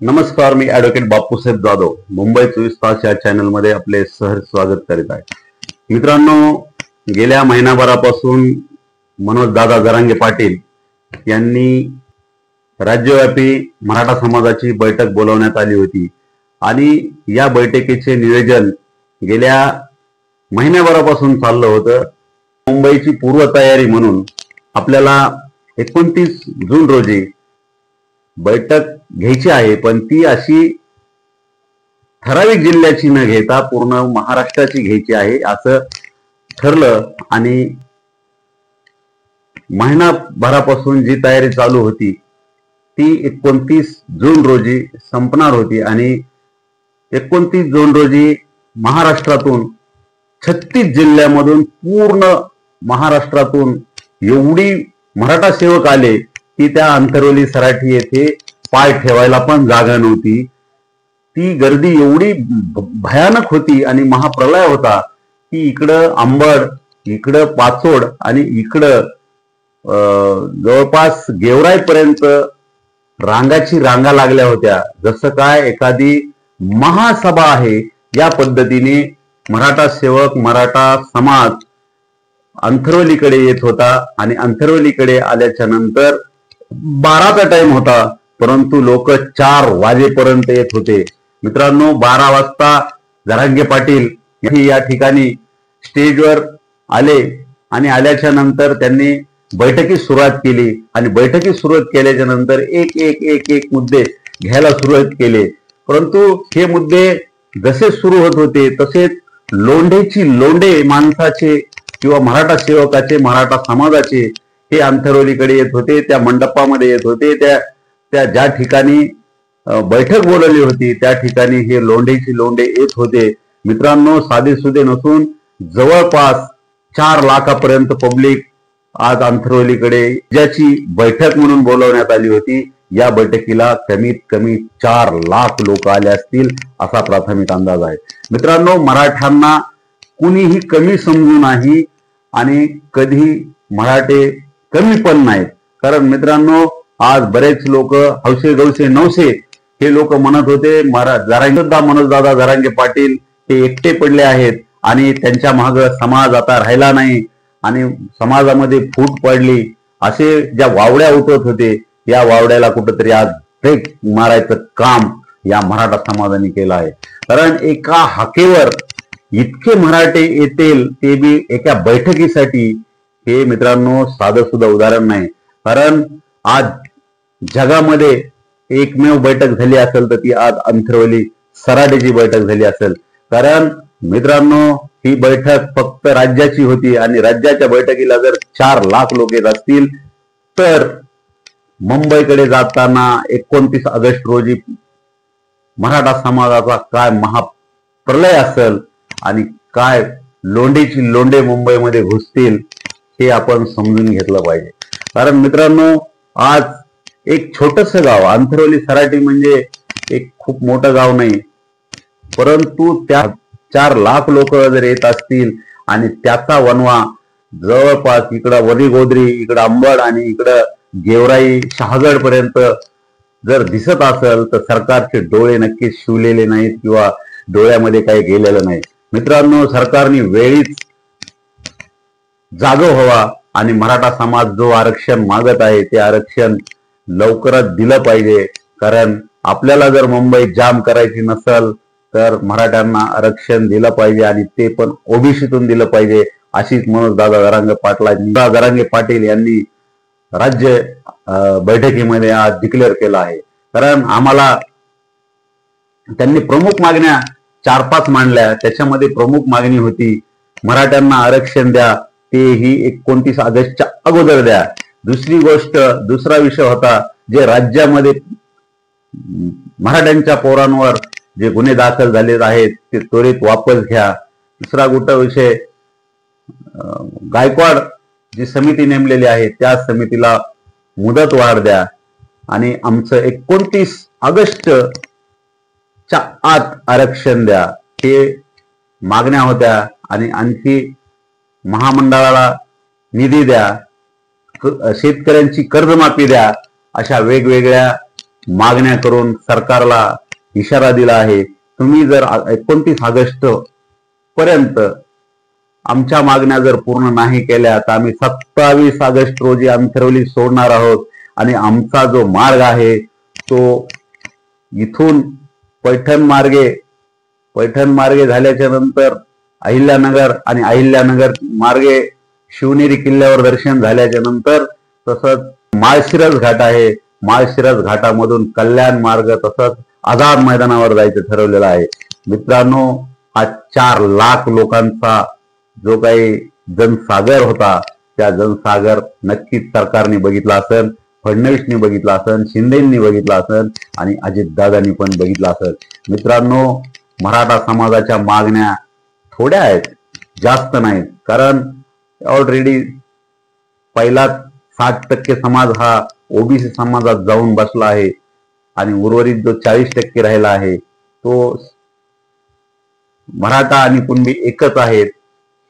नमस्कार, मी ॲडव्होकेट बापूसाहेब जाधव मुंबई 24 तास या चॅनल मध्ये आपले सहर्ष स्वागत करीत आहे. मित्रांनो, गेल्या महिनाभरापासून मनोजदादा जरांगे पाटील यांनी राज्यव्यापी मराठा समाजाची बैठक बोलवण्यात आली होती आणि या बैठकीचे नियोजन गेल्या महिन्याभरापासून चाललं होतं. मुंबईची पूर्वतयारी म्हणून आपल्याला 29 जून रोजी बैठक घ्यायची आहे, पण ती अशी ठराविक जिल्ह्याची न घेता पूर्ण महाराष्ट्राची घ्यायची आहे असं ठरलं. आणि महिनाभरापासून जी तयारी चालू होती ती 29 जून रोजी संपणार होती आणि 29 जून रोजी महाराष्ट्रातून 36 जिल्ह्यामधून पूर्ण महाराष्ट्रातून एवढी मराठा सेवक आले की त्या अंतरवली सराठी येथे पाय ठेवायला पण जागा नव्हती. ती गर्दी एवढी भयानक होती आणि महाप्रलय होता की इकडं अंबड, इकडं पाचोड आणि इकडं जवळपास गेवराईपर्यंत रांगाची रांगा लागल्या होत्या. जसं काय एखादी महासभा आहे या पद्धतीने मराठा सेवक, मराठा समाज अंथरवलीकडे येत होता. आणि अंथरवलीकडे आल्याच्या नंतर 12चा टाइम होता, परंतु लोक 4 वाजेपर्यंत येत होते. मित्रांनो, 12 वाजता जरांगे पाटील या ठिकाणी स्टेजवर आले आणि आल्याच्या नंतर त्यांनी बैठकीस सुरुवात केली आणि बैठकीस सुरुवात केल्याच्या नंतर एक एक एक एक मुद्दे घ्यायला सुरुवात केले. परंतु हे मुद्दे जसे सुरू होत होते तसेच लोंढे माणसाचे किंवा मराठा सेवकाचे, मराठा समाजाचे हे अंथरवलीकडे येत होते, त्या मंडपामध्ये येत होते. त्या ज्या ठिकाणी बैठक बोलवली होती त्या ठिकाणी हे लोंढे येत होते. मित्रांनो, साधे सुधे नसून जवळपास 4 लाखापर्यंत पब्लिक आज अंथरवलीकडे ज्याची बैठक म्हणून बोलवण्यात आली होती. या बैठकीला कमीत कमी 4 लाख लोक आले असतील असा प्राथमिक अंदाज आहे. मित्रांनो, मराठ्यांना कुणीही कमी समजू नाही आणि कधी मराठे कमी पण नाहीत. कारण मित्रांनो, आज बरेच लोक हौसे गौसे नवसे हे लोक म्हणत होते मनोजदादा जरांगे पाटील हे एकटे पडले आहेत आणि त्यांच्या माग समाज आता राहिला नाही आणि समाजामध्ये फूट पडली असे ज्या वावड्या उठवत होते, या वावड्याला कुठंतरी आज ब्रेक मारायचं काम या मराठा समाजाने केलं आहे. कारण एका हाकेवर इतके मराठे येतील ते बी एका बैठकीसाठी, हे मित्रांनो साधं सुद्धा उदाहरण नाही. कारण आज जगामध्ये एकमेव बैठक झाली असेल तर ती आज अंथरवली सराटीची बैठक झाली असेल. कारण मित्रांनो, ही बैठक फक्त राज्याची होती आणि राज्याच्या बैठकीला जर 4 लाख लोक येत असतील तर मुंबईकडे जाताना 29 ऑगस्ट रोजी मराठा समाजाचा काय महाप्रलय असेल आणि काय लोंढे मुंबईमध्ये घुसतील हे आपण समजून घेतलं पाहिजे. कारण मित्रांनो, आज एक छोटस गाव अंथरवली सराटी म्हणजे एक खूप मोठं गाव नाही, परंतु त्या 4 लाख लोक जर येत असतील आणि त्याचा वनवा जवळपास इकडं वडी गोदरी, इकडं अंबड आणि इकडं गेवराई शहागड पर्यंत जर दिसत असेल तर सरकारचे डोळे नक्कीच शिवलेले नाहीत किंवा डोळ्यामध्ये काही गेलेलं नाही. मित्रांनो, सरकारने वेळीच जागं व्हावा आणि मराठा समाज जो आरक्षण मागत आहे ते आरक्षण लवकरच दिलं पाहिजे. कारण आपल्याला जर मुंबई जाम करायची नसेल तर मराठ्यांना आरक्षण दिलं पाहिजे आणि ते पण ओबीसीतून दिलं पाहिजे, अशीच मनोजदादा जरांगे पाटील यांनी राज्य बैठकीमध्ये आज डिक्लेअर केलं आहे. कारण आम्हाला त्यांनी प्रमुख मागण्या 4-5 मांडल्या. त्याच्यामध्ये प्रमुख मागणी होती मराठ्यांना आरक्षण द्या, तेही 29 ऑगस्टच्या अगोदर द्या. दुसरी गोष्ट, दुसरा विषय होता जे राज्यामध्ये मराठ्यांच्या पोरांवर जे गुन्हे दाखल झाले आहेत ते त्वरित वापस घ्या. दुसरा गोष्ट विषय, गायकवाड जी समिती नेमलेली आहे त्या समितीला मुदत वाढ द्या आणि आमचं 29 ऑगस्टच्या आत आरक्षण द्या. हे मागण्या होत्या. आणि आणखी महामंडळाला निधी द्या, शेतकऱ्यांची कर्जमाफी द्या, अशा वेगवेगळ्या मागण्या करून सरकारला इशारा दिला आहे. तुम्ही जर 29 ऑगस्ट पर्यंत आमच्या मागण्या जर पूर्ण नाही केल्या तर आम्ही 27 ऑगस्ट रोजी अंथरवली सोडणार आहोत आणि आमचा जो मार्ग आहे तो इथून पैठण मार्गे झाल्याच्या नंतर अहिल्यानगर आणि अहिल्यानगर मार्गे शिवनेरी किल्ल्यावर दर्शन झाल्याच्या नंतर तसंच माळशिरस घाट आहे, माळशिरस घाटामधून कल्याण मार्ग तसंच आझाद मैदानावर जायचं ठरवलेलं आहे. मित्रांनो, हा 4 लाख लोकांचा जो काही जनसागर होता त्या जनसागर नक्कीच सरकारने बघितला असेल, फडणवीसनी बघितला असेल, शिंदेंनी बघितला असेल आणि अजितदादांनी पण बघितला असेल. मित्रांनो, मराठा समाजाच्या मागण्या थोड्या आहेत, जास्त नाहीत. कारण ऑलरेडी पहिला 60% समाज हा ओबीसी समाजात जाऊन बसला आहे आणि उर्वरित जो 40% राहिला आहे तो मराठा आणि कुणबी एकच आहेत.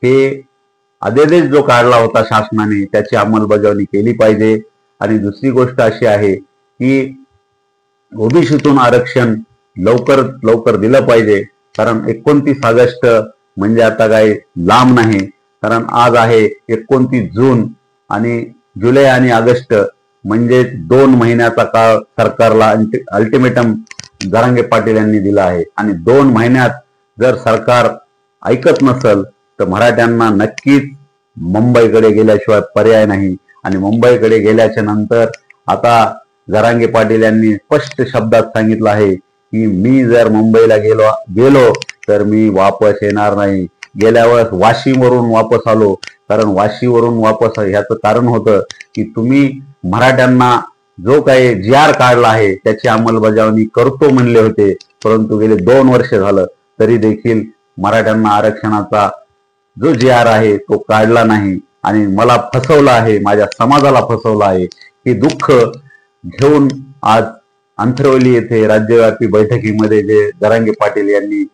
हे अध्यादेश जो काढला होता शासनाने त्याची अंमलबजावणी केली पाहिजे. आणि दुसरी गोष्ट अशी आहे की ओबीसीतून आरक्षण लवकर दिलं पाहिजे. कारण 29 ऑगस्ट म्हणजे आता काही लांब नाही. कारण आज आहे 29 जून आणि जुलै आणि ऑगस्ट म्हणजे 2 महिन्याचा काळ सरकारला अल्टिमेटम जरांगे पाटील यांनी दिला आहे. आणि 2 महिन्यात जर सरकार ऐकत नसेल तर मराठ्यांना नक्कीच मुंबईकडे गेल्याशिवाय पर्याय नाही. आणि मुंबईकडे गेल्याच्या नंतर आता जरांगे पाटील यांनी स्पष्ट शब्दात सांगितलं आहे की मी जर मुंबईला गेलो तर मी वापस येणार नाही. गेल्या वेळेस वाशीवरून वापस आलो. कारण वाशीवरून वापस ह्याचं कारण होतं की तुम्ही मराठ्यांना जो काही GR काढला आहे त्याची अंमलबजावणी करतो म्हणले होते, परंतु गेले 2 वर्ष झालं तरी देखील मराठ्यांना आरक्षणाचा जो GR आहे तो काढला नाही. आणि मला फसवलं आहे, माझ्या समाजाला फसवलं आहे. हे दुःख घेऊन आज अंथरवली येथे राज्यव्यापी बैठकीमध्ये जे जरांगे पाटील यांनी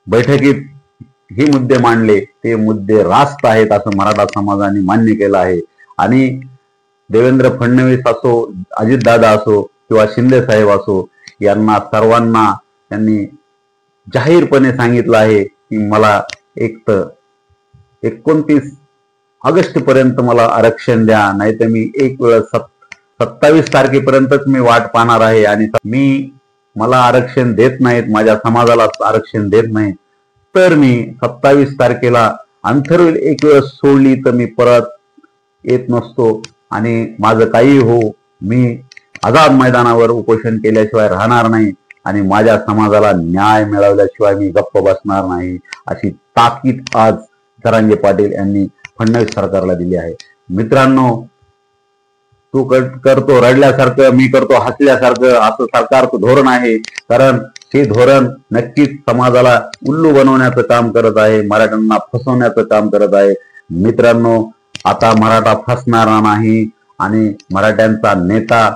बैठकीत हे मुद्दे मांडले ते मुद्दे रास्त आहेत असं मराठा समाजाने मान्य केलं आहे. आणि देवेंद्र फडणवीस असो, अजितदादा असो किंवा शिंदे साहेब असो, यांना सर्वांना त्यांनी जाहीरपणे सांगितलं आहे की मला एक तर 29 ऑगस्ट पर्यंत मला आरक्षण द्या, नाहीतर मी एक वेळ 27 तारखेपर्यंतच मी वाट पाहणार आहे. आणि मला आरक्षण देत नाहीत, माझ्या समाजाला आरक्षण देत नाहीत, तर मी 27 तारखेला अंथरवेल एक वेळ सोडली तर मी परत येत नसतो. आणि माझं काही हो, मी आझाद मैदानावर उपोषण केल्याशिवाय राहणार नाही आणि माझ्या समाजाला न्याय मिळवल्याशिवाय मी गप्प बसणार नाही, अशी ताकीद आज जरांगे पाटील यांनी फडणवीस सरकारला दिली आहे. मित्रांनो, तू करतो रडल्यासारखं, मी करतो हसल्यासारखं, असं सरकारचं धोरण आहे. कारण हे धोरण नक्कीच समाजाला उल्लू बनवण्याचं काम करत आहे, मराठ्यांना फसवण्याचं काम करत आहे. मित्रांनो, आता मराठा फसणारा नाही आणि मराठ्यांचा नेता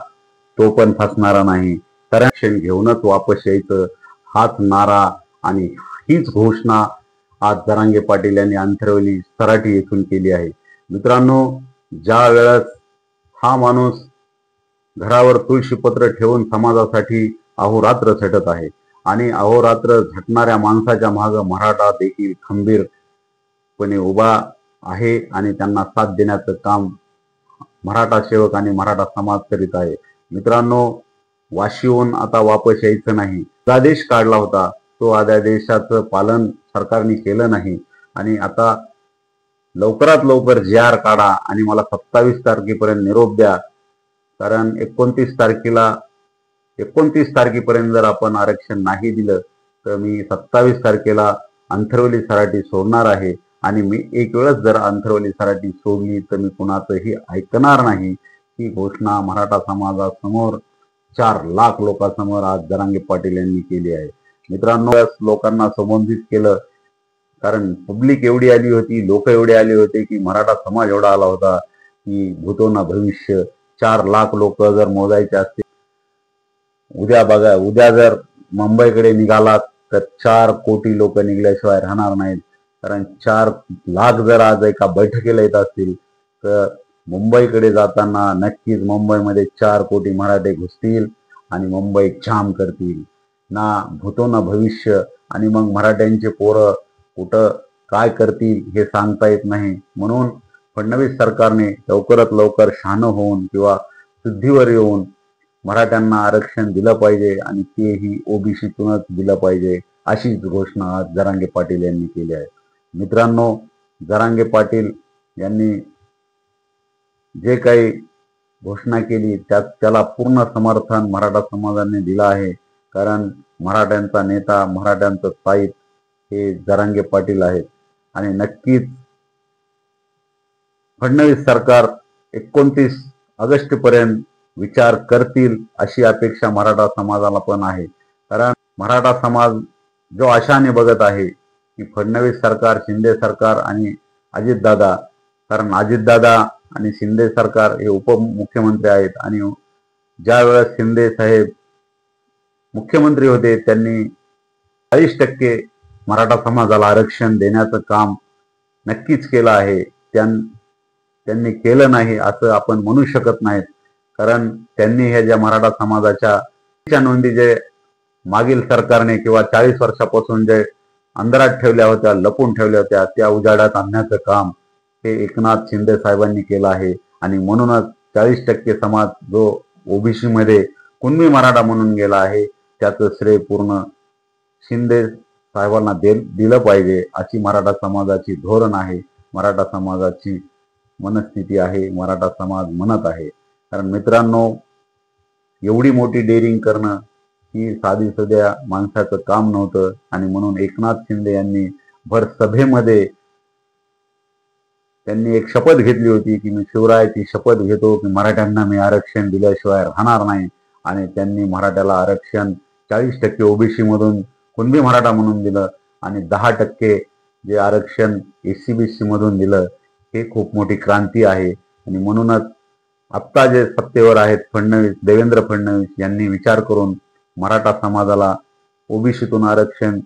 तो पण फसणारा नाही. आरक्षण घेऊनच वापस यायचं हाच नारा आणि हीच घोषणा आज जरांगे पाटील यांनी अंथरवली सराटी येथून केली आहे. मित्रांनो, ज्या वेळेस हा माणूस घरावर तुळशीपत्र ठेवून समाजासाठी अहोरात्र झटत आहे आणि अहोरात्र झटणाऱ्या माणसाच्या मागे मराठा देखील खंबीरपणे उभा आहे आणि त्यांना साथ देण्याचं काम मराठा सेवक आणि मराठा समाज करीत आहे. मित्रांनो, वाशीहून आता वापस यायचं नाही. आदेश काढला होता, तो अध्यादेशाचं पालन सरकारने केलं नाही आणि आता लवकरात लवकर GR काढा आणि मला 27 तारखेपर्यंत निरोप द्या. कारण 29 तारखेपर्यंत जर आपण आरक्षण नाही दिलं तर मी 27 तारखेला अंथरवली सराटी सोडणार आहे. आणि मी एक वेळच जर अंथरवली सराटी सोडली तर मी कुणाचंही ऐकणार नाही. ही घोषणा मराठा समाजासमोर 4 लाख लोकांसमोर आज जरांगे पाटील यांनी केली आहे. मित्रांनो, लोकांना संबोधित केलं कारण पब्लिक एवढी आली होती, लोक एवढे आले होते की मराठा समाज एवढा आला होता की भूतो ना भविष्य. 4 लाख लोक जर मोजायचे असतील, उद्या बघा, उद्या जर मुंबईकडे निघालात तर 4 कोटी लोक निघल्याशिवाय राहणार नाहीत. कारण 4 लाख जर आज एका बैठकीला येत असतील तर मुंबईकडे जाताना नक्कीच मुंबईमध्ये 4 कोटी मराठे घुसतील आणि मुंबई जाम करतील. ना भूतो ना भविष्य. आणि मग मराठ्यांचे पोरं कुठं काय करतील हे सांगता येत नाही. म्हणून फडणवीस सरकारने लवकरात लवकर शहाणं होऊन किंवा शुद्धीवर येऊन मराठ्यांना आरक्षण दिलं पाहिजे आणि तेही ओबीसीतूनच दिलं पाहिजे, अशीच घोषणा आज जरांगे पाटील यांनी केली आहे. मित्रांनो, जरांगे पाटील यांनी जे काही घोषणा केली त्याला पूर्ण समर्थन मराठा समाजाने दिलं आहे. कारण मराठ्यांचा नेता, मराठ्यांचं साहिब हे जरांगे पाटील आहेत. आणि नक्कीच फडणवीस सरकार 29 ऑगस्ट पर्यंत विचार करतील अशी अपेक्षा मराठा समाजाला पण आहे. कारण मराठा समाज जो आशाने बघत आहे की फडणवीस सरकार, शिंदे सरकार आणि अजितदादा, कारण अजितदादा आणि शिंदे सरकार हे उपमुख्यमंत्री आहेत आणि ज्या वेळेस शिंदे साहेब मुख्यमंत्री होते त्यांनी 40% मराठा समाजाला आरक्षण देण्याचं काम नक्कीच केलं आहे. त्यांनी केलं नाही असं आपण म्हणू शकत नाहीत. कारण त्यांनी ह्या ज्या मराठा समाजाच्या नोंदी जे मागील सरकारने किंवा 40 वर्षापासून जे अंधारात ठेवल्या होत्या, लपून ठेवल्या होत्या, त्या उजाडात आणण्याचं काम हे एकनाथ शिंदे साहेबांनी केलं आहे. आणि म्हणूनच 40% समाज जो ओबीसी मध्ये कुणबी मराठा म्हणून गेला आहे त्याचं श्रेय पूर्ण शिंदे साहेबांना दिलं पाहिजे, अशी मराठा समाजाची धोरण आहे, मराठा समाजाची मनस्थिती आहे, मराठा समाज म्हणत आहे. कारण मित्रांनो, एवढी मोठी डेअरिंग करणं ही साधी सध्या माणसाचं काम नव्हतं. आणि म्हणून एकनाथ शिंदे यांनी भर सभेमध्ये त्यांनी एक शपथ घेतली होती की मी शिवरायाची शपथ घेतो की मराठ्यांना मी आरक्षण दिल्याशिवाय राहणार नाही. आणि त्यांनी मराठ्याला आरक्षण 40% ओबीसी मधून कुणबी मराठा म्हणून दिलं आणि 10% जे आरक्षण एससीबीसी मधून दिलं. हे खूप मोठी क्रांती आहे. आणि म्हणूनच आत्ता जे सत्तेवर आहेत देवेंद्र फडणवीस यांनी विचार करून मराठा समाजाला ओबीसीतून आरक्षण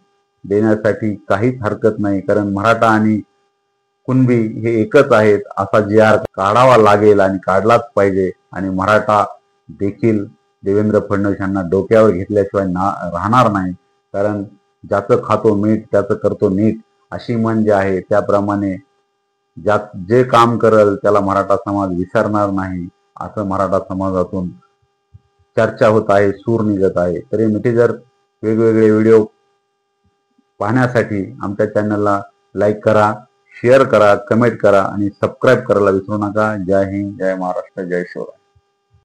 देण्यासाठी काहीच हरकत नाही. कारण मराठा आणि कुणबी हे एकच आहेत असा GR काढावा लागेल आणि काढलाच पाहिजे. आणि मराठा देखील देवेंद्र फडणवीस यांना डोक्यावर घेतल्याशिवाय राहणार नाही. कारण ज्याचं खातो मीठ त्याचं करतो नीट, अशी म्हण जी आहे त्याप्रमाणे जे काम करेल त्याला मराठा समाज विसरणार नाही, असं मराठा समाजातून चर्चा होत आहे, सूर निघत आहे. तरी मिठी जर वेगवेगळे व्हिडिओ पाहण्यासाठी आमच्या चॅनलला लाईक करा, शेअर करा, कमेंट करा आणि सबस्क्राईब करायला विसरू नका. जय हिंद, जय महाराष्ट्र, जय शिवराय.